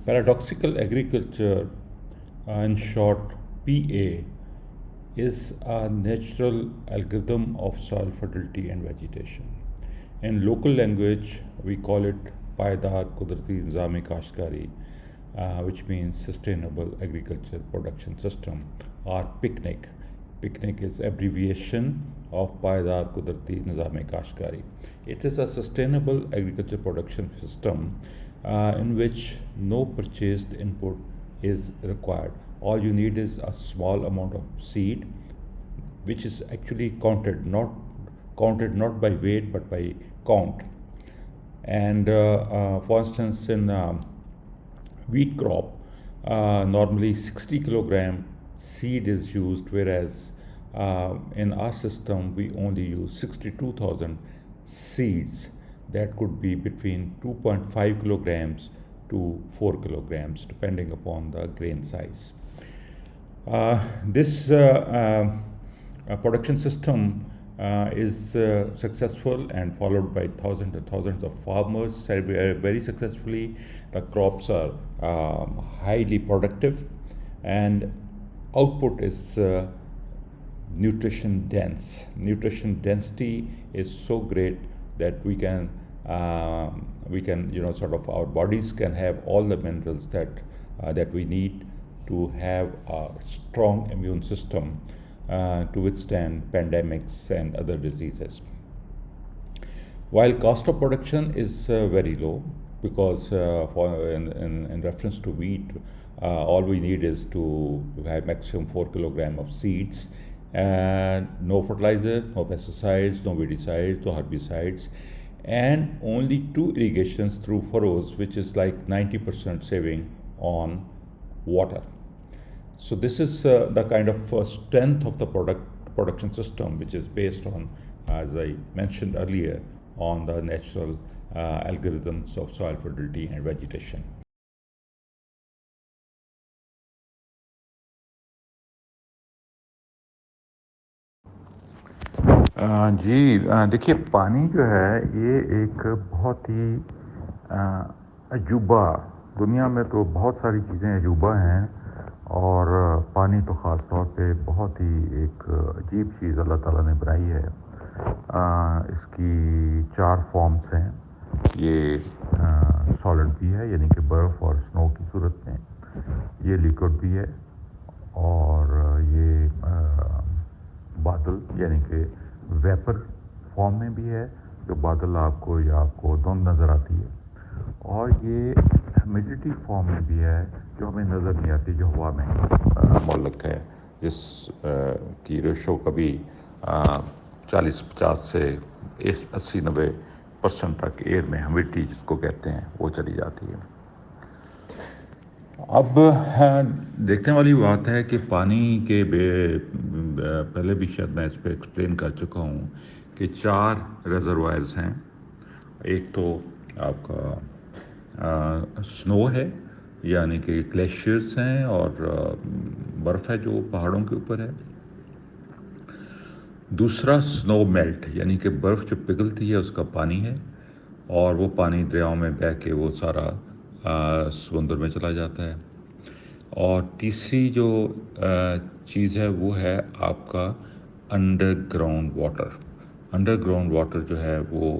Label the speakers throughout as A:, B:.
A: Paradoxical agriculture, in short PA, is a natural algorithm of soil fertility and vegetation. In local language, we call it Paidar Kudrati Nizam-e Kashkari, which means Sustainable Agriculture Production System, or PICNIC. PICNIC is abbreviation of Paidar Kudrati Nizam-e Kashkari. It is a sustainable agriculture production system in which no purchased input is required. All you need is a small amount of seed, which is actually counted not by weight but by count. And for instance, in wheat crop, normally 60 kilogram seed is used, whereas in our system we only use 62,000 seeds. That could be between 2.5 kilograms to 4 kilograms, depending upon the grain size. This production system is successful and followed by thousands and thousands of farmers very successfully. The crops are highly productive, and output is nutrition dense. Nutrition density is so great that we can sort of, our bodies can have all the minerals that we need to have a strong immune system to withstand pandemics and other diseases. While cost of production is very low, because in reference to wheat, all we need is to have maximum 4 kilogram of seeds, and no fertilizer, no pesticides, no weedicides, no herbicides, and only 2 irrigations through furrows, which is like 90% saving on water. So this is the kind of strength of the production system, which is based on, as I mentioned earlier, on the natural algorithms of soil fertility and vegetation. جی دیکھیے، پانی جو ہے یہ ایک بہت ہی عجوبہ، دنیا میں تو بہت ساری چیزیں عجوبہ ہیں، اور پانی تو خاص طور پہ بہت ہی ایک عجیب چیز اللہ تعالیٰ نے بنائی ہے. اس کی 4 فارمز ہیں. یہ سالڈ بھی ہے، یعنی کہ برف اور سنو کی صورت میں، یہ لیکوڈ بھی ہے، اور یہ بادل یعنی کہ ویپر فارم میں بھی ہے، جو بادل آپ کو دھند نظر آتی ہے، اور یہ ہیومیڈیٹی فارم میں بھی ہے، جو ہمیں نظر نہیں آتی، جو ہوا میں معلق ہے، جس کی ریشو کبھی 40-50 سے 80-90% تک ایئر میں ہیومیڈیٹی جس کو کہتے ہیں وہ چلی جاتی ہے. اب دیکھنے والی بات ہے کہ پانی کے پہلے بھی شاید میں اس پہ ایکسپلین کر چکا ہوں کہ 4 ریزروائرز ہیں. ایک تو آپ کا سنو ہے، یعنی کہ گلیشیئرز ہیں اور برف ہے جو پہاڑوں کے اوپر ہے. دوسرا سنو میلٹ، یعنی کہ برف جو پگھلتی ہے اس کا پانی ہے، اور وہ پانی دریاؤں میں بہہ کے وہ سارا سمندر میں چلا جاتا ہے. اور تیسری جو چیز ہے وہ ہے آپ کا under ground water. Under ground water جو ہے وہ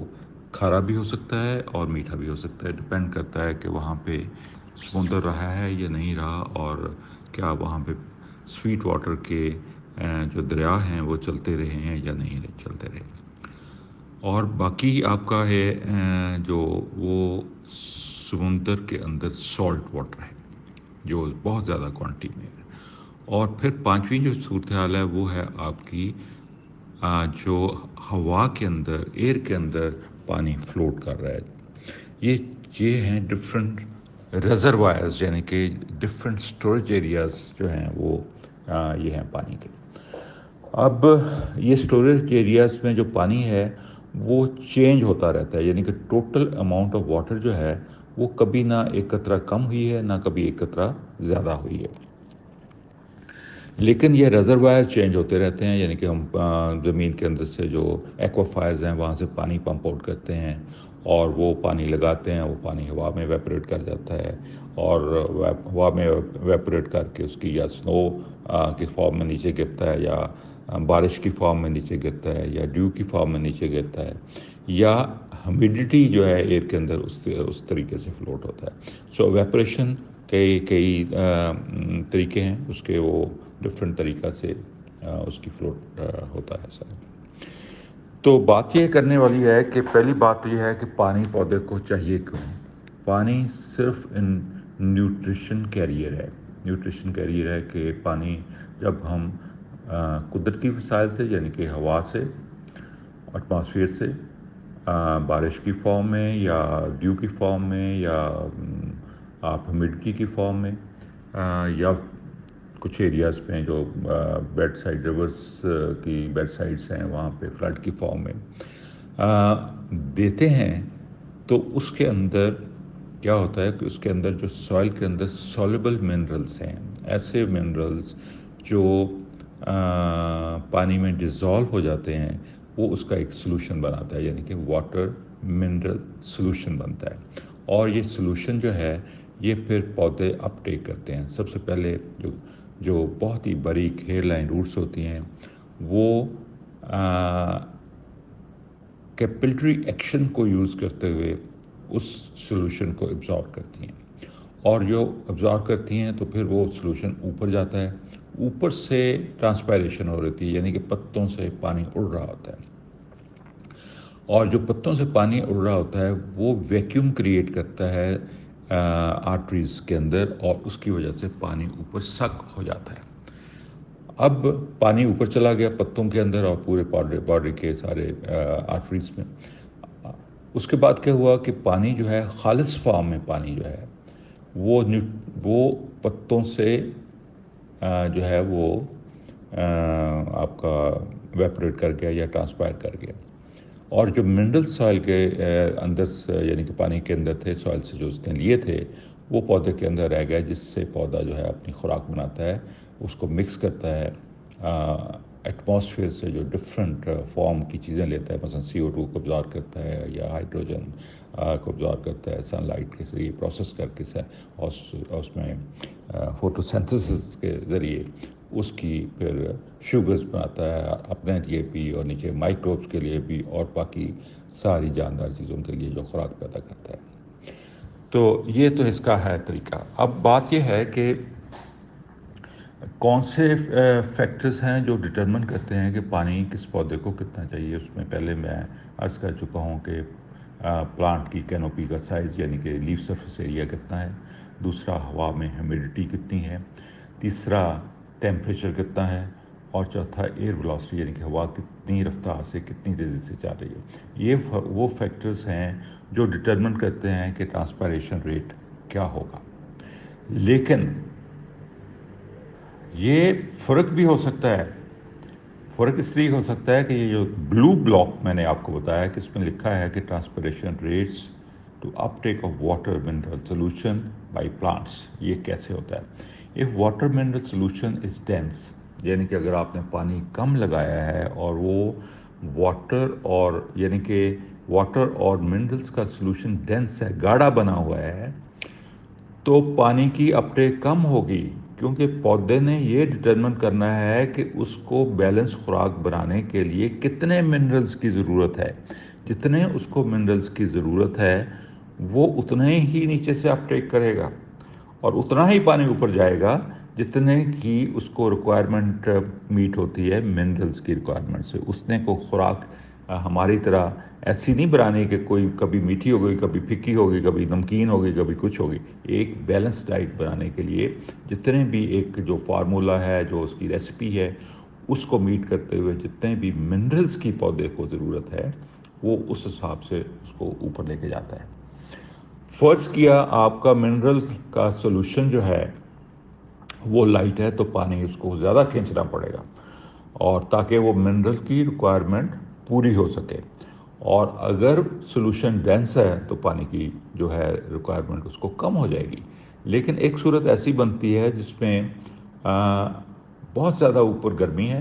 A: کھارا بھی ہو سکتا ہے اور میٹھا بھی ہو سکتا ہے، ڈپینڈ کرتا ہے کہ وہاں پہ سمندر رہا ہے یا نہیں رہا، اور کیا وہاں پہ سویٹ واٹر کے جو دریا ہیں وہ چلتے رہے ہیں یا نہیں چلتے رہے. اور باقی آپ کا ہے جو وہ سمندر کے اندر سالٹ واٹر ہے جو بہت زیادہ کوانٹٹی میں ہے. اور پھر 5ویں جو صورتحال ہے وہ ہے آپ کی جو ہوا کے اندر، ایئر کے اندر پانی فلوٹ کر رہا ہے. یہ ہیں ڈفرینٹ ریزروائرز، یعنی کہ ڈفرینٹ اسٹوریج ایریاز جو ہیں وہ یہ ہیں پانی کے. اب یہ اسٹوریج ایریاز میں جو پانی ہے وہ چینج ہوتا رہتا ہے، یعنی کہ ٹوٹل اماؤنٹ آف واٹر جو ہے وہ کبھی نہ ایک قطرہ کم ہوئی ہے، نہ کبھی ایک قطرہ زیادہ ہوئی ہے. لیکن یہ ریزروائر چینج ہوتے رہتے ہیں، یعنی کہ ہم زمین کے اندر سے جو ایکوافائرز ہیں وہاں سے پانی پمپ آؤٹ کرتے ہیں، اور وہ پانی لگاتے ہیں، وہ پانی ہوا میں ایویپوریٹ کر جاتا ہے، اور ہوا میں ایویپوریٹ کر کے اس کی یا سنو کی فارم میں نیچے گرتا ہے، یا بارش کی فارم میں نیچے گرتا ہے، یا ڈیو کی فارم میں نیچے گرتا ہے، یا ہمیڈیٹی جو ہے ایئر کے اندر اس طریقے سے فلوٹ ہوتا ہے. سو ایویپوریشن کئی طریقے ہیں اس کے، وہ ڈفرینٹ طریقہ سے اس کی فلوٹ ہوتا ہے سر. تو بات یہ کرنے والی ہے کہ پہلی بات تو یہ ہے کہ پانی پودے کو چاہیے کیوں. پانی صرف نیوٹریشن کیریئر ہے. نیوٹریشن کیریئر ہے کہ پانی جب ہم قدرتی وسائل سے، یعنی کہ ہوا سے، ایٹماسفیئر سے، بارش کی فارم میں یا ڈیو کی فارم میں، یا آپ ہمیڈیٹی کی فارم میں، یا کچھ ایریاز میں جو بیڈ سائڈ ریورس کی بیڈ سائڈس ہیں وہاں پہ فلڈ کی فارم میں دیتے ہیں، تو اس کے اندر کیا ہوتا ہے کہ اس کے اندر جو سوائل کے اندر سالبل منرلز ہیں، ایسے منرلز جو پانی میں ڈیزالو ہو جاتے ہیں، وہ اس کا ایک سلوشن بناتا ہے، یعنی کہ واٹر منرل سلوشن بنتا ہے. اور یہ سلوشن جو ہے یہ پھر پودے اپ ٹیک کرتے ہیں. سب سے پہلے جو بہت ہی باریک ہیئر لائن روٹس ہوتی ہیں، وہ کیپلٹری ایکشن کو یوز کرتے ہوئے اس سلوشن کو ایبزارب کرتی ہیں، اور جو ایبزارب کرتی ہیں تو پھر وہ سلوشن اوپر جاتا ہے. اوپر سے ٹرانسپائریشن ہو رہی ہے، یعنی کہ پتوں سے پانی اڑ رہا ہوتا ہے، اور جو پتوں سے پانی اڑ رہا ہوتا ہے وہ ویکیوم کریٹ کرتا ہے آرٹریز کے اندر، اور اس کی وجہ سے پانی اوپر سک ہو جاتا ہے. اب پانی اوپر چلا گیا پتوں کے اندر اور پورے باڈی کے سارے آرٹریز میں. اس کے بعد کیا ہوا کہ پانی جو ہے خالص فارم میں، پانی جو ہے وہ پتوں سے جو ہے وہ آپ کا ویپوریٹ کر گیا یا ٹرانسپائر کر گیا، اور جو منرل سوائل کے اندر سے، یعنی کہ پانی کے اندر تھے، سوائل سے جو اس نے لیے تھے، وہ پودے کے اندر رہ گئے، جس سے پودا جو ہے اپنی خوراک بناتا ہے، اس کو مکس کرتا ہے ایٹماسفیئر سے جو ڈفرینٹ فارم کی چیزیں لیتا ہے، مثلا CO2 کو ابزارب کرتا ہے، یا ہائیڈروجن کو ابزارب کرتا ہے سن لائٹ کے ذریعے پروسیس کر کے، اور اس میں فوٹو سینتھسس کے ذریعے اس کی پھر شوگرز بناتا ہے اپنے لیے بھی، اور نیچے مائکروبس کے لیے بھی، اور باقی ساری جاندار چیزوں کے لیے جو خوراک پیدا کرتا ہے. تو یہ تو اس کا ہے طریقہ. اب بات یہ ہے کہ کون سے فیکٹرز ہیں جو ڈٹرمن کرتے ہیں کہ پانی کس پودے کو کتنا چاہیے. اس میں پہلے میں عرض کر چکا ہوں کہ پلانٹ کی کینوپی کا سائز، یعنی کہ لیف سرفیس ایریا کتنا ہے. دوسرا، ہوا میں ہیومیڈیٹی کتنی ہے. تیسرا، ٹیمپریچر کتنا ہے. اور چوتھا، ایئر ویلوسٹی، یعنی کہ ہوا کتنی رفتار سے کتنی تیزی سے چل رہی ہے. یہ وہ فیکٹرز ہیں جو ڈٹرمن کرتے ہیں کہ ٹرانسپائریشن ریٹ کیا ہوگا. لیکن یہ فرق بھی ہو سکتا ہے. فرق اس لیے ہو سکتا ہے کہ یہ جو بلو بلاک میں نے آپ کو بتایا کہ اس میں لکھا ہے کہ transpiration rates to uptake of water mineral solution by plants, یہ کیسے ہوتا ہے. If water mineral solution is dense, یعنی کہ اگر آپ نے پانی کم لگایا ہے اور وہ یعنی کہ واٹر اور منرلس کا سولوشن ڈینس ہے، گاڑھا بنا ہوا ہے، تو پانی کی اپٹیک کم ہوگی، کیونکہ پودے نے یہ ڈٹرمن کرنا ہے کہ اس کو بیلنس خوراک بنانے کے لیے کتنے منرلز کی ضرورت ہے. جتنے اس کو منرلز کی ضرورت ہے وہ اتنے ہی نیچے سے اپٹیک کرے گا، اور اتنا ہی پانی اوپر جائے گا جتنے کی اس کو ریکوائرمنٹ میٹ ہوتی ہے منرلز کی ریکوائرمنٹ سے. اس نے کو خوراک ہماری طرح ایسی نہیں بنانی کہ کوئی کبھی میٹھی ہو گئی، کبھی پھیکی ہوگی، کبھی نمکین ہوگی، کبھی کچھ ہوگی. ایک بیلنس ڈائٹ بنانے کے لیے جتنے بھی ایک جو فارمولا ہے، جو اس کی ریسپی ہے، اس کو میٹ کرتے ہوئے جتنے بھی منرلز کی پودے کو ضرورت ہے وہ اس حساب سے اس کو اوپر لے کے جاتا ہے. فرض کیا آپ کا منرل کا سولوشن جو ہے وہ لائٹ ہے، تو پانی اس کو زیادہ کھینچنا پڑے گا، اور تاکہ وہ منرل کی ریکوائرمنٹ پوری ہو سکے. اور اگر سولوشن ڈینس ہے تو پانی کی جو ہے ریکوائرمنٹ اس کو کم ہو جائے گی. لیکن ایک صورت ایسی بنتی ہے جس میں بہت زیادہ اوپر گرمی ہے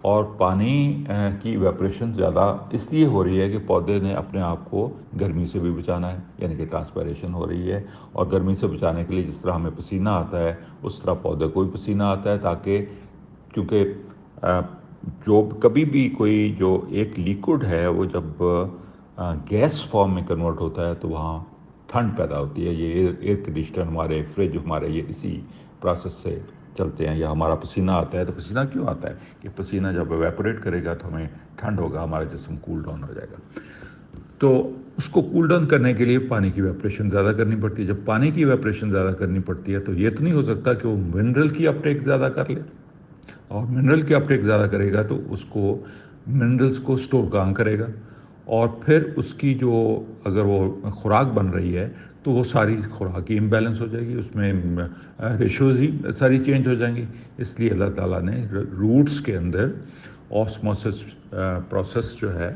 A: اور پانی کی ایویپریشن زیادہ اس لیے ہو رہی ہے کہ پودے نے اپنے آپ کو گرمی سے بھی بچانا ہے، یعنی کہ ٹرانسپائریشن ہو رہی ہے، اور گرمی سے بچانے کے لیے جس طرح ہمیں پسینہ آتا ہے اس طرح پودے کو بھی پسینہ آتا ہے، تاکہ کیونکہ جو کبھی بھی کوئی جو ایک لیکوڈ ہے وہ جب گیس فارم میں کنورٹ ہوتا ہے تو وہاں ٹھنڈ پیدا ہوتی ہے. یہ ایئر کنڈیشنر ہمارے، فریج ہمارے، یہ اسی پروسیس سے چلتے ہیں. یا ہمارا پسینہ آتا ہے تو پسینہ کیوں آتا ہے کہ پسینہ جب ایویپوریٹ کرے گا تو ہمیں ٹھنڈ ہوگا، ہمارا جسم کول ڈاؤن ہو جائے گا. تو اس کو کول ڈاؤن کرنے کے لیے پانی کی ایویپریشن زیادہ کرنی پڑتی ہے. جب پانی کی ایویپریشن زیادہ کرنی پڑتی ہے تو یہ تو نہیں ہو سکتا کہ وہ منرل کی اپٹیک زیادہ کر لے، اور منرل کی اپٹیک زیادہ کرے گا تو اس کو منرلز کو سٹور کہاں کرے گا، اور پھر اس کی جو اگر وہ خوراک بن رہی ہے تو وہ ساری خوراک ہی امبیلنس ہو جائے گی، اس میں ریشوز ہی ساری چینج ہو جائیں گی. اس لیے اللہ تعالیٰ نے روٹس کے اندر آسموسس پروسیس جو ہے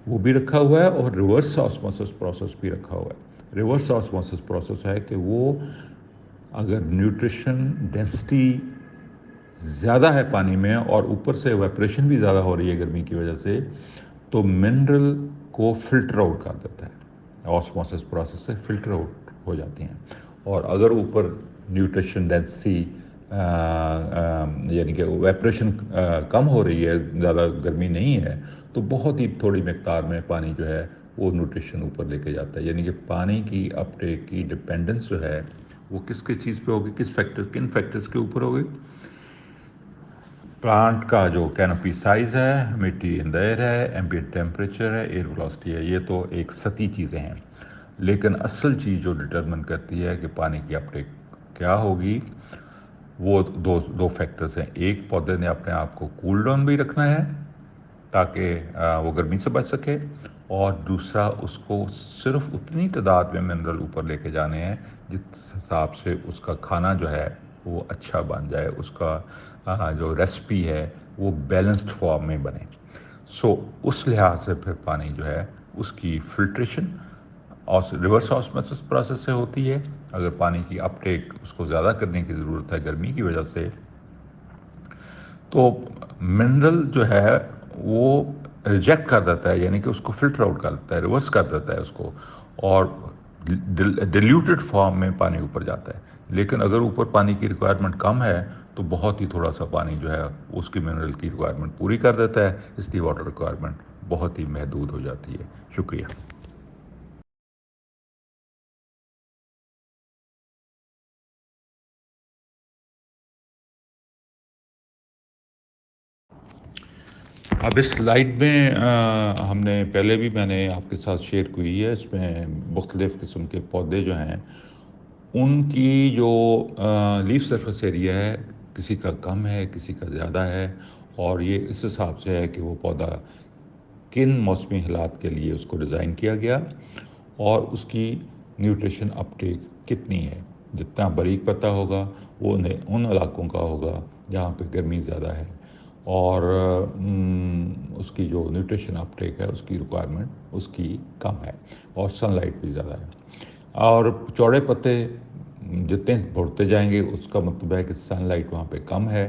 A: وہ بھی رکھا ہوا ہے، اور ریورس آسموسس پروسیس بھی رکھا ہوا ہے. ریورس آسموسس پروسیس ہے کہ وہ اگر نیوٹریشن ڈینسٹی زیادہ ہے پانی میں اور اوپر سے ایویپریشن بھی زیادہ ہو رہی ہے گرمی کی وجہ سے، تو منرل کو فلٹر آؤٹ کر دیتا ہے، آسموسس پروسیس سے فلٹر آؤٹ ہو جاتی ہیں. اور اگر اوپر نیوٹریشن ڈینسٹی یعنی کہ ایویپریشن کم ہو رہی ہے، زیادہ گرمی نہیں ہے، تو بہت ہی تھوڑی مقدار میں پانی جو ہے وہ نیوٹریشن اوپر لے کے جاتا ہے. یعنی کہ پانی کی اپٹیک کی ڈپینڈنس جو ہے وہ کس کس چیز پہ ہوگی، کن فیکٹرز کے اوپر ہوگی؟ پلانٹ کا جو کینوپی سائز ہے، مٹی ان دا ایئر ہے، ایمبینٹ ٹیمپریچر ہے، ایئر ویلوسٹی ہے. یہ تو ایک سطحی چیزیں ہیں، لیکن اصل چیز جو ڈٹرمن کرتی ہے کہ پانی کی اپٹیک کیا ہوگی وہ دو فیکٹرز ہیں. ایک، پودے نے اپنے آپ کو کول ڈاؤن بھی رکھنا ہے تاکہ وہ گرمی سے بچ سکے، اور دوسرا اس کو صرف اتنی تعداد میں منرل اوپر لے کے جانے ہیں جس حساب سے اس کا کھانا جو ہے وہ اچھا بن جائے، اس کا جو ریسپی ہے وہ بیلنسڈ فارم میں بنے. اس لحاظ سے پھر پانی جو ہے اس کی فلٹریشن اور ریورس آسموسس پروسیس سے ہوتی ہے. اگر پانی کی اپٹیک اس کو زیادہ کرنے کی ضرورت ہے گرمی کی وجہ سے، تو منرل جو ہے وہ ریجیکٹ کر دیتا ہے، یعنی کہ اس کو فلٹر آؤٹ کر دیتا ہے، ریورس کر دیتا ہے اس کو، اور ڈیلیوٹڈ فارم میں پانی اوپر جاتا ہے. لیکن اگر اوپر پانی کی ریکوائرمنٹ کم ہے تو بہت ہی تھوڑا سا پانی جو ہے اس کی منرل کی ریکوائرمنٹ پوری کر دیتا ہے، اس لیے واٹر ریکوائرمنٹ بہت ہی محدود ہو جاتی ہے. شکریہ. اب اس سلائیڈ میں ہم نے پہلے بھی میں نے آپ کے ساتھ شیئر کی ہے، اس میں مختلف قسم کے پودے جو ہیں ان کی جو لیف سرفیس ایریا ہے، کسی کا کم ہے، کسی کا زیادہ ہے، اور یہ اس حساب سے ہے کہ وہ پودا کن موسمی حالات کے لیے اس کو ڈیزائن کیا گیا اور اس کی نیوٹریشن اپٹیک کتنی ہے. جتنا باریک پتہ ہوگا وہ ان علاقوں کا ہوگا جہاں پہ گرمی زیادہ ہے، اور اس کی جو نیوٹریشن اپٹیک ہے اس کی ریکوائرمنٹ اس کی کم ہے، اور سن لائٹ بھی زیادہ ہے. اور چوڑے پتے جتنے بڑھتے جائیں گے اس کا مطلب ہے کہ سن لائٹ وہاں پہ کم ہے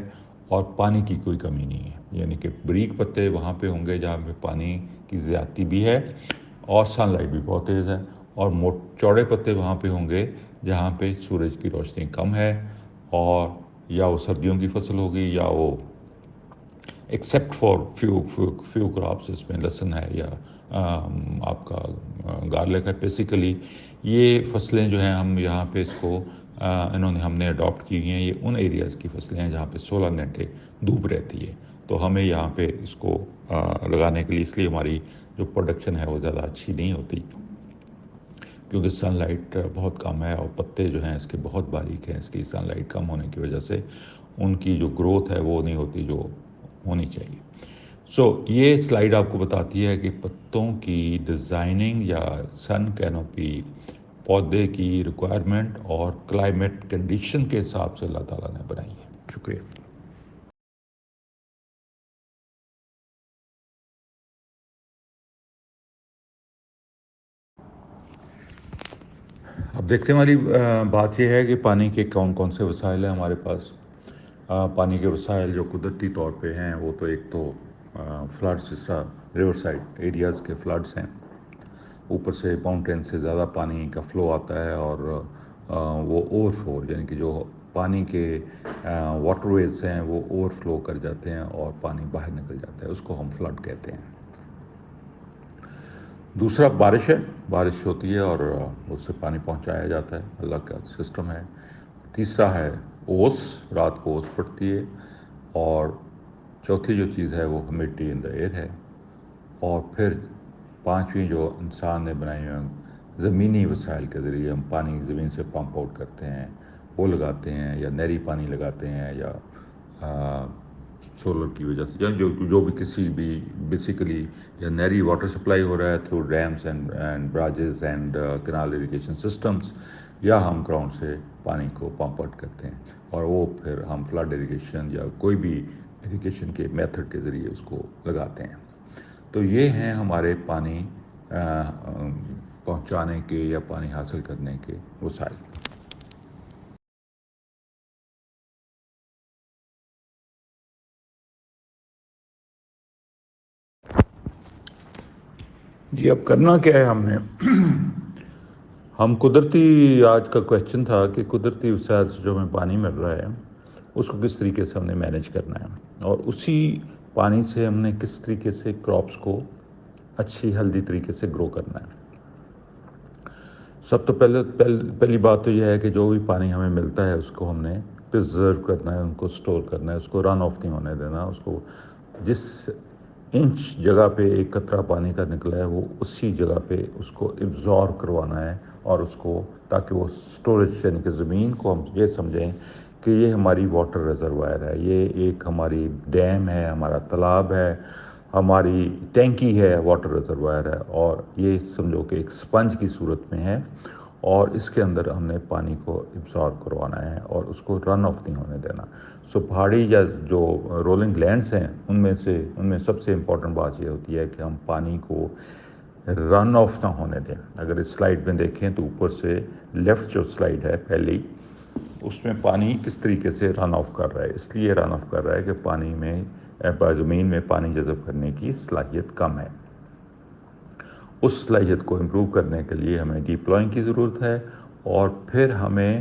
A: اور پانی کی کوئی کمی نہیں ہے. یعنی کہ باریک پتے وہاں پہ ہوں گے جہاں پہ پانی کی زیادتی بھی ہے اور سن لائٹ بھی بہت تیز ہے، اور چوڑے پتے وہاں پہ ہوں گے جہاں پہ سورج کی روشنی کم ہے، اور یا وہ سردیوں کی فصل ہوگی یا وہ ایکسیپٹ فار فیو کراپس، اس میں لہسن ہے یا آپ کا گارلک ہے. بیسیکلی یہ فصلیں جو ہیں ہم یہاں پہ اس کو ہم نے اڈاپٹ کی ہیں، یہ ان ایریاز کی فصلیں ہیں جہاں پہ 16 گھنٹے دھوپ رہتی ہے. تو ہمیں یہاں پہ اس کو لگانے کے لیے، اس لیے ہماری جو پروڈکشن ہے وہ زیادہ اچھی نہیں ہوتی کیونکہ سن لائٹ بہت کم ہے، اور پتے جو ہیں اس کے بہت باریک ہیں، اس لیے سن لائٹ کم ہونے کی وجہ سے ان کی جو گروتھ ہے وہ نہیں ہوتی جو ہونی چاہیے. یہ سلائیڈ آپ کو بتاتی ہے کہ پتوں کی ڈیزائننگ یا سن کینوپی پودے کی ریکوائرمنٹ اور کلائمیٹ کنڈیشن کے حساب سے اللہ تعالیٰ نے بنائی ہے. شکریہ. اب دیکھنے والی بات یہ ہے کہ پانی کے کون کون سے وسائل ہیں ہمارے پاس. پانی کے وسائل جو قدرتی طور پہ ہیں وہ تو ایک تو فلڈس، جس طرح ریور سائڈ ایریاز کے فلڈس ہیں، اوپر سے ماؤنٹین سے زیادہ پانی کا فلو آتا ہے اور وہ اوور فلو، یعنی کہ جو پانی کے واٹر ویز ہیں وہ اوور فلو کر جاتے ہیں اور پانی باہر نکل جاتا ہے، اس کو ہم فلڈ کہتے ہیں۔ دوسرا بارش ہے، بارش ہوتی ہے اور اس سے پانی پہنچایا جاتا ہے، اللہ کا سسٹم ہے۔ تیسرا ہے اوس، رات کو اوس پڑتی ہے۔ اور چوتھی جو چیز ہے وہ ہیومیڈیٹی ان دا ایئر ہے۔ اور پھر پانچویں جو انسان نے بنائی ہوئی زمینی وسائل کے ذریعے ہم پانی زمین سے پمپ آؤٹ کرتے ہیں، وہ لگاتے ہیں، یا نہری پانی لگاتے ہیں، یا سولر کی وجہ سے، یا جو بھی کسی بھی بیسیکلی، یا نہری واٹر سپلائی ہو رہا ہے through dams and barrages and canal irrigation systems, یا ہم گراؤنڈ سے پانی کو پمپ آؤٹ کرتے ہیں اور وہ پھر ہم فلڈ اریگیشن یا کوئی بھی اریگیشن کے میتھڈ کے ذریعے اس کو لگاتے ہیں۔ تو یہ ہیں ہمارے پانی پہنچانے کے یا پانی حاصل کرنے کے وسائل۔ جی اب کرنا کیا ہے ہم نے؟ ہم قدرتی، آج کا کویشچن تھا کہ قدرتی وسائل سے جو ہمیں پانی مل رہا ہے اس کو کس طریقے سے ہم نے مینیج کرنا ہے، اور اسی پانی سے ہم نے کس طریقے سے کراپس کو اچھی ہیلدی طریقے سے گرو کرنا ہے۔ سب تو پہلی بات تو یہ ہے کہ جو بھی پانی ہمیں ملتا ہے اس کو ہم نے پرزرو کرنا ہے، ان کو سٹور کرنا ہے، اس کو رن آف نہیں ہونے دینا، اس کو جس انچ جگہ پہ ایک قطرہ پانی کا نکلا ہے وہ اسی جگہ پہ اس کو ایبزارب کروانا ہے، اور اس کو تاکہ وہ سٹوریج، یعنی کہ زمین کو ہم یہ سمجھیں کہ یہ ہماری واٹر ریزروائر ہے، یہ ایک ہماری ڈیم ہے، ہمارا تالاب ہے، ہماری ٹینکی ہے، واٹر ریزروائر ہے، اور یہ سمجھو کہ ایک سپنج کی صورت میں ہے، اور اس کے اندر ہم نے پانی کو ایبزارب کروانا ہے اور اس کو رن آف نہیں ہونے دینا۔ سو پہاڑی یا جو رولنگ لینڈز ہیں ان میں سب سے امپورٹنٹ بات یہ ہوتی ہے کہ ہم پانی کو رن آف نہ ہونے دیں۔ اگر اس سلائیڈ میں دیکھیں تو اوپر سے لیفٹ جو سلائیڈ ہے پہلی، اس میں پانی کس طریقے سے رن آف کر رہا ہے، اس لیے رن آف کر رہا ہے کہ پانی میں زمین میں پانی جذب کرنے کی صلاحیت کم ہے۔ اس صلاحیت کو امپروو کرنے کے لیے ہمیں ڈیپ پلوئنگ کی ضرورت ہے، اور پھر ہمیں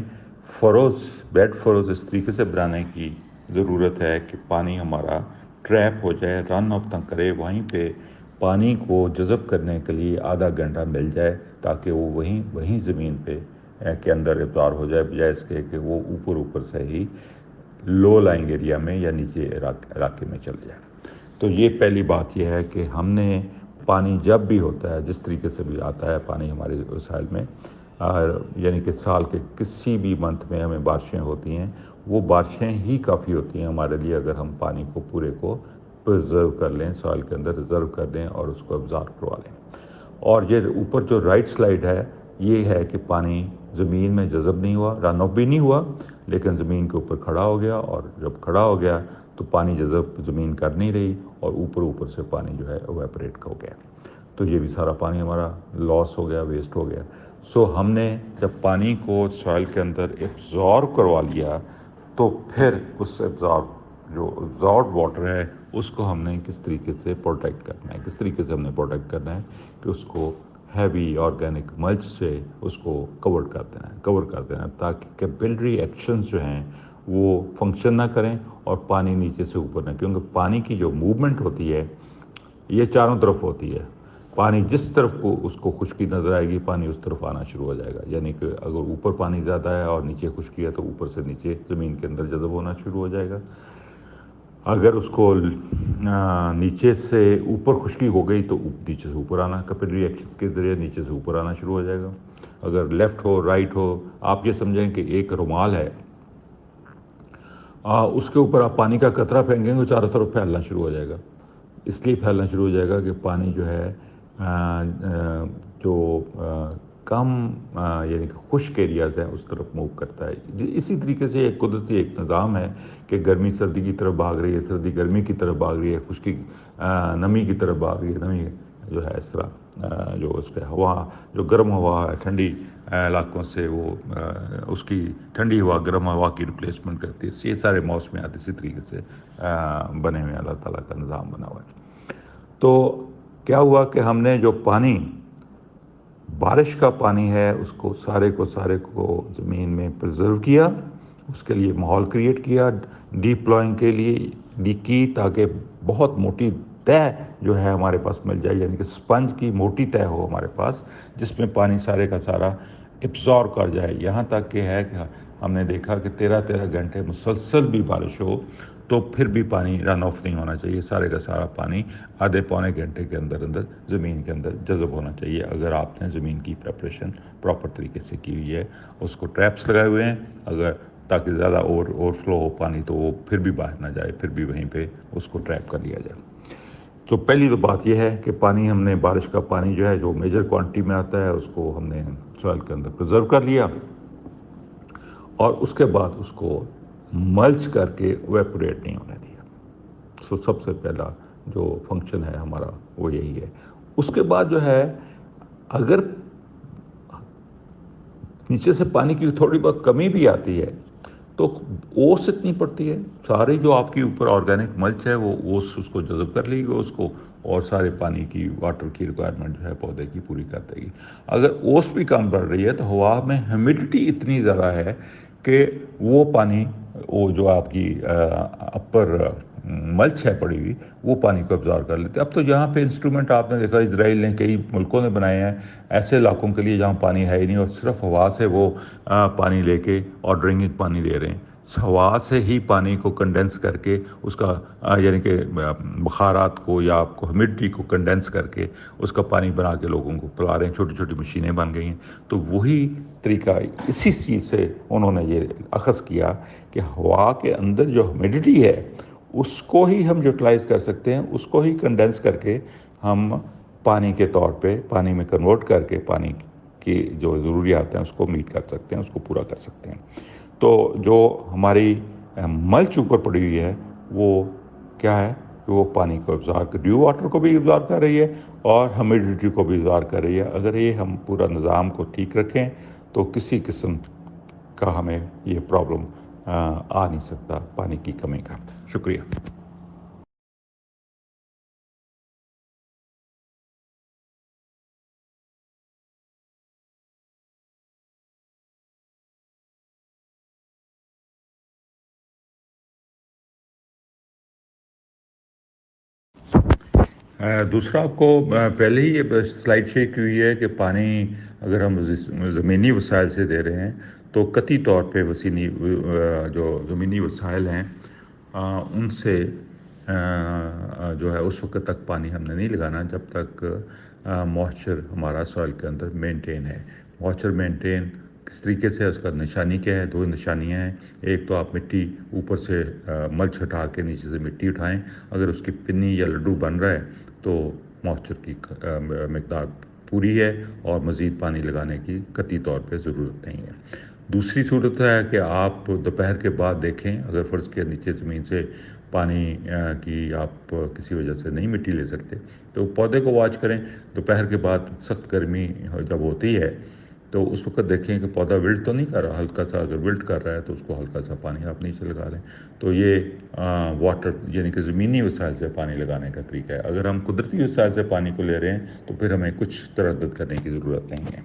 A: بیڈ فروز اس طریقے سے بنانے کی ضرورت ہے کہ پانی ہمارا ٹریپ ہو جائے، رن آف نہ کرے، وہیں پہ پانی کو جذب کرنے کے لیے آدھا گھنٹہ مل جائے تاکہ وہ وہیں زمین پہ کے اندر ابزار ہو جائے، بجائے اس کے کہ وہ اوپر سے ہی لو لائنگ ایریا میں یا نیچے علاقے میں چلے جائے۔ تو یہ پہلی بات یہ ہے کہ ہم نے پانی جب بھی ہوتا ہے، جس طریقے سے بھی آتا ہے پانی ہمارے وسائل میں، یعنی کہ سال کے کسی بھی منتھ میں ہمیں بارشیں ہوتی ہیں، وہ بارشیں ہی کافی ہوتی ہیں ہمارے لیے اگر ہم پانی کو پورے کو پرزرو کر لیں، سال کے اندر ریزرو کر لیں اور اس کو ابزارب کروا لیں۔ اور یہ اوپر جو رائٹ سلائیڈ ہے یہ ہے کہ پانی زمین میں جذب نہیں ہوا، رن آف بھی نہیں ہوا، لیکن زمین کے اوپر کھڑا ہو گیا، اور جب کھڑا ہو گیا تو پانی جذب زمین کر نہیں رہی، اور اوپر سے پانی جو ہے ایویپوریٹ ہو گیا، تو یہ بھی سارا پانی ہمارا لاس ہو گیا، ویسٹ ہو گیا۔ سو ہم نے جب پانی کو سوائل کے اندر ایبزارب کروا لیا تو پھر اس جو ایبزارب واٹر ہے اس کو ہم نے کس طریقے سے پروٹیکٹ کرنا ہے، کس طریقے سے ہم نے پروٹیکٹ کرنا ہے کہ اس کو ہیوی آرگینک ملچ سے اس کو کور کر دینا تاکہ کیپلری ایکشنز جو ہیں وہ فنکشن نہ کریں اور پانی نیچے سے اوپر نہ، کیونکہ پانی کی جو موومنٹ ہوتی ہے یہ چاروں طرف ہوتی ہے۔ پانی جس طرف کو اس کو خشکی نظر آئے گی پانی اس طرف آنا شروع ہو جائے گا، یعنی کہ اگر اوپر پانی زیادہ ہے اور نیچے خشکی ہے تو اوپر سے نیچے زمین کے اندر جذب ہونا شروع ہو جائے گا۔ اگر اس کو نیچے سے اوپر خشکی ہو گئی تو نیچے سے اوپر آنا، کیپلری ایکشن کے ذریعے نیچے سے اوپر آنا شروع ہو جائے گا۔ اگر لیفٹ ہو رائٹ ہو، آپ یہ سمجھیں کہ ایک رومال ہے، اس کے اوپر آپ پانی کا قطرہ پھینکیں تو چاروں طرف پھیلنا شروع ہو جائے گا، اس لیے پھیلنا شروع ہو جائے گا کہ پانی جو ہے جو کم یعنی کہ خشک ایریاز ہیں اس طرف موو کرتا ہے۔ اسی طریقے سے ایک قدرتی ایک نظام ہے کہ گرمی سردی کی طرف بھاگ رہی ہے، سردی گرمی کی طرف بھاگ رہی ہے، خشکی نمی کی طرف بھاگ رہی ہے، نمی جو ہے اس طرح جو اس کا ہوا جو گرم ہوا ہے ٹھنڈی علاقوں سے وہ اس کی ٹھنڈی ہوا گرم ہوا کی ریپلیسمنٹ کرتی ہے. یہ سارے موسمیات اسی طریقے سے بنے ہوئے ہیں، اللہ تعالیٰ کا نظام بنا ہوا ہے. تو کیا ہوا کہ ہم نے جو پانی بارش کا پانی ہے اس کو سارے کو زمین میں پرزرو کیا، اس کے لیے ماحول کریٹ کیا، ڈیپ پلوئنگ کے لیے کی، تاکہ بہت موٹی تہ جو ہے ہمارے پاس مل جائے، یعنی کہ سپنج کی موٹی تہ ہو ہمارے پاس، جس میں پانی سارے کا سارا ایبزارب کر جائے. یہاں تک کہ ہے کہ ہم نے دیکھا کہ 13 گھنٹے مسلسل بھی بارش ہو تو پھر بھی پانی رن آف نہیں ہونا چاہیے. سارے کا سارا پانی آدھے پونے گھنٹے کے اندر زمین کے اندر جذب ہونا چاہیے، اگر آپ نے زمین کی پریپریشن پراپر طریقے سے کی ہوئی ہے. اس کو ٹریپس لگائے ہوئے ہیں اگر، تاکہ زیادہ اوور فلو ہو پانی تو وہ پھر بھی باہر نہ جائے، پھر بھی وہیں پہ اس کو ٹریپ کر لیا جائے. تو پہلی تو بات یہ ہے کہ پانی ہم نے بارش کا پانی جو ہے جو میجر کوانٹٹی میں آتا ہے اس کو ہم نے سوائل کے اندر پرزرو کر لیا، اور اس کے بعد اس کو ملچ کر کے ایویپوریٹ نہیں ہونے دیا. سب سے پہلا جو فنکشن ہے ہمارا وہ یہی ہے. اس کے بعد جو ہے اگر نیچے سے پانی کی تھوڑی بہت کمی بھی آتی ہے تو اوس اتنی پڑتی ہے، ساری جو آپ کی اوپر آرگینک ملچ ہے وہ اوس اس کو جذب کر لے گی اس کو، اور سارے پانی کی واٹر کی ریکوائرمنٹ جو ہے پودے کی پوری کر دے گی. اگر اوس بھی کم پڑ رہی ہے تو ہوا میں ہیومیڈیٹی اتنی زیادہ ہے کہ وہ پانی، وہ جو آپ کی اپر ملچ ہے پڑی ہوئی، وہ پانی کو ابزارب کر لیتے. اب تو یہاں پہ انسٹرومنٹ آپ نے دیکھا اسرائیل نے کئی ملکوں نے بنائے ہیں ایسے علاقوں کے لیے جہاں پانی ہے ہی نہیں، اور صرف ہوا سے وہ پانی لے کے اور ڈرنکنگ پانی دے رہے ہیں. ہوا سے ہی پانی کو کنڈینس کر کے اس کا یعنی کہ بخارات کو یا آپ کو ہیومیڈیٹی کو کنڈینس کر کے اس کا پانی بنا کے لوگوں کو پلا رہے ہیں. چھوٹی چھوٹی مشینیں بن گئی ہیں. تو وہی طریقہ اسی چیز سے انہوں نے یہ اخذ کیا کہ ہوا کے اندر جو ہیومیڈیٹی ہے اس کو ہی ہم یوٹیلائز کر سکتے ہیں، اس کو ہی کنڈینس کر کے ہم پانی کے طور پہ پانی میں کنورٹ کر کے پانی کی جو ضروریات ہیں اس کو میٹ کر سکتے ہیں، اس کو پورا کر سکتے ہیں. تو جو ہماری ملچ اوپر پڑی ہوئی ہے وہ کیا ہے کہ وہ پانی کو ڈیو واٹر کو بھی ابزارب کر رہی ہے اور ہیومیڈیٹی کو بھی ابزارب کر رہی ہے. اگر یہ ہم پورا نظام کو ٹھیک رکھیں تو کسی قسم کا ہمیں یہ پرابلم آ نہیں سکتا پانی کی کمی کا. شکریہ. دوسرا آپ کو پہلے ہی یہ سلائڈ شیئر کی ہوئی ہے کہ پانی اگر ہم زمینی وسائل سے دے رہے ہیں تو قطعی طور پہ جو زمینی وسائل ہیں ان سے جو ہے اس وقت تک پانی ہم نے نہیں لگانا جب تک موئسچر ہمارا سوائل کے اندر مینٹین ہے. موئسچر مینٹین کس طریقے سے، اس کا نشانی کیا ہے؟ 2 نشانیاں ہیں. ایک تو آپ مٹی اوپر سے ملچ ہٹا کے نیچے سے مٹی اٹھائیں، اگر اس کی پنی یا لڈو بن رہا ہے تو موئسچر کی مقدار پوری ہے اور مزید پانی لگانے کی قطعی طور پہ ضرورت نہیں ہے. دوسری صورت ہے کہ آپ دوپہر کے بعد دیکھیں، اگر فرض کے نیچے زمین سے پانی کی آپ کسی وجہ سے نہیں مٹی لے سکتے تو پودے کو واچ کریں. دوپہر کے بعد سخت گرمی جب ہوتی ہے تو اس وقت دیکھیں کہ پودا ولٹ تو نہیں کر رہا، ہلکا سا اگر ولٹ کر رہا ہے تو اس کو ہلکا سا پانی آپ نیچے لگا لیں. تو یہ واٹر یعنی کہ زمینی وسائل سے پانی لگانے کا طریقہ ہے. اگر ہم قدرتی وسائل سے پانی کو لے رہے ہیں تو پھر ہمیں کچھ تردد کرنے کی ضرورت نہیں ہے.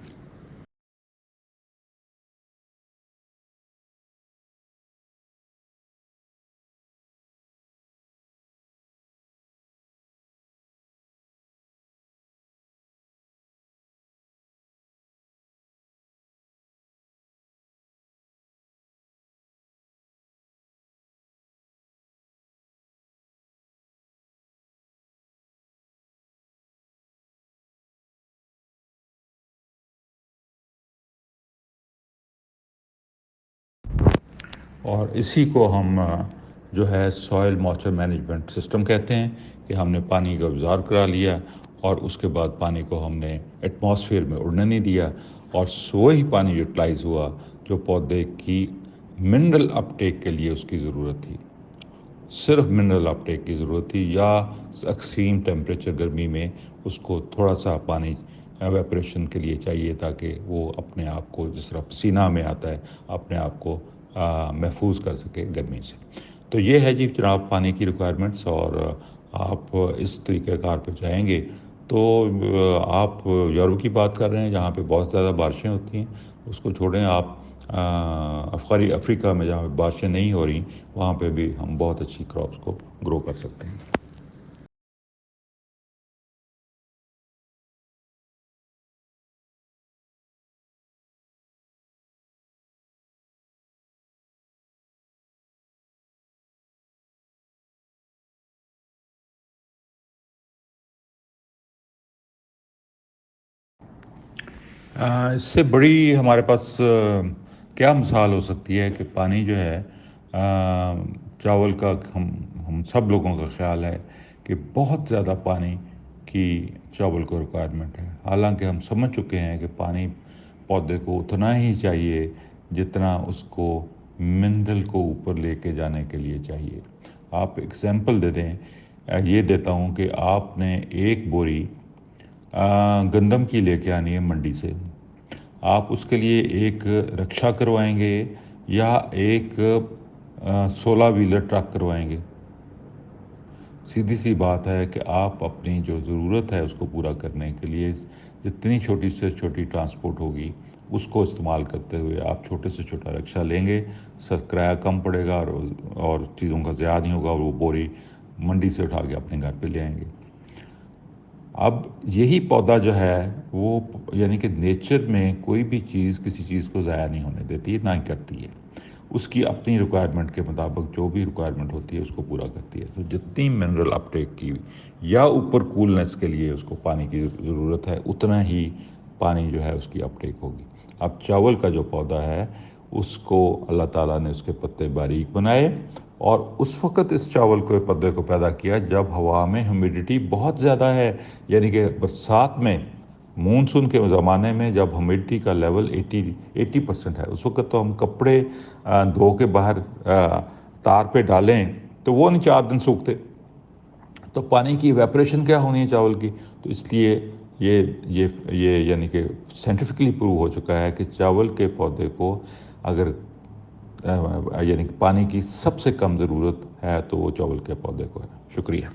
A: اور اسی کو ہم جو ہے سوائل موئسچر مینجمنٹ سسٹم کہتے ہیں کہ ہم نے پانی کو ابزارب کرا لیا اور اس کے بعد پانی کو ہم نے ایٹماسفیئر میں اڑنے نہیں دیا، اور وہی پانی یوٹیلائز ہوا جو پودے کی منرل اپٹیک کے لیے اس کی ضرورت تھی. صرف منرل اپٹیک کی ضرورت تھی، یا ایکسٹریم ٹیمپریچر گرمی میں اس کو تھوڑا سا پانی ایویپریشن کے لیے چاہیے تاکہ وہ اپنے آپ کو جس طرح پسینہ میں آتا ہے اپنے آپ کو محفوظ کر سکے گرمی سے. تو یہ ہے جی جناب پانی کی ریکوائرمنٹس. اور آپ اس طریقہ کار پہ جائیں گے تو آپ یورپ کی بات کر رہے ہیں جہاں پہ بہت زیادہ بارشیں ہوتی ہیں، اس کو چھوڑیں. آپ افریقہ میں جہاں پہ بارشیں نہیں ہو رہی وہاں پہ بھی ہم بہت اچھی کراپس کو گرو کر سکتے ہیں. اس سے بڑی ہمارے پاس کیا مثال ہو سکتی ہے کہ پانی جو ہے چاول کا ہم سب لوگوں کا خیال ہے کہ بہت زیادہ پانی کی چاول کو ریکوائرمنٹ ہے. حالانکہ ہم سمجھ چکے ہیں کہ پانی پودے کو اتنا ہی چاہیے جتنا اس کو منرل کو اوپر لے کے جانے کے لیے چاہیے. آپ ایگزامپل دے دیں، یہ دیتا ہوں کہ آپ نے ایک بوری گندم کی لے کے آنی ہے منڈی سے. آپ اس کے لیے ایک رکشا کروائیں گے یا ایک 16 ویلر ٹرک کروائیں گے؟ سیدھی سی بات ہے کہ آپ اپنی جو ضرورت ہے اس کو پورا کرنے کے لیے جتنی چھوٹی سے چھوٹی ٹرانسپورٹ ہوگی اس کو استعمال کرتے ہوئے آپ چھوٹے سے چھوٹا رکشا لیں گے. سر کرایہ کم پڑے گا اور چیزوں کا ضیاع نہیں ہوگا. وہ بوری منڈی سے اٹھا کے اپنے گھر پہ لے آئیں گے. اب یہی پودا جو ہے وہ یعنی کہ نیچر میں کوئی بھی چیز کسی چیز کو ضائع نہیں ہونے دیتی، نہ ہی کرتی ہے. اس کی اپنی ریکوائرمنٹ کے مطابق جو بھی ریکوائرمنٹ ہوتی ہے اس کو پورا کرتی ہے. تو جتنی منرل اپٹیک کی یا اوپر کولنس کے لیے اس کو پانی کی ضرورت ہے اتنا ہی پانی جو ہے اس کی اپٹیک ہوگی. اب چاول کا جو پودا ہے اس کو اللہ تعالیٰ نے اس کے پتے باریک بنائے اور اس وقت اس چاول کے پودے کو پیدا کیا جب ہوا میں ہیومیڈیٹی بہت زیادہ ہے. یعنی کہ برسات میں مونسون کے زمانے میں جب ہیومیڈیٹی کا لیول 80% ہے اس وقت تو ہم کپڑے دھو کے باہر تار پہ ڈالیں تو وہ نہیں 4 دن سوکھتے. تو پانی کی ایویپریشن کیا ہونی ہے چاول کی؟ تو اس لیے یہ یعنی کہ سائنٹیفکلی پروو ہو چکا ہے کہ چاول کے پودے کو اگر یعنی کہ پانی کی سب سے کم ضرورت ہے تو وہ چاول کے پودے کو ہے. شکریہ.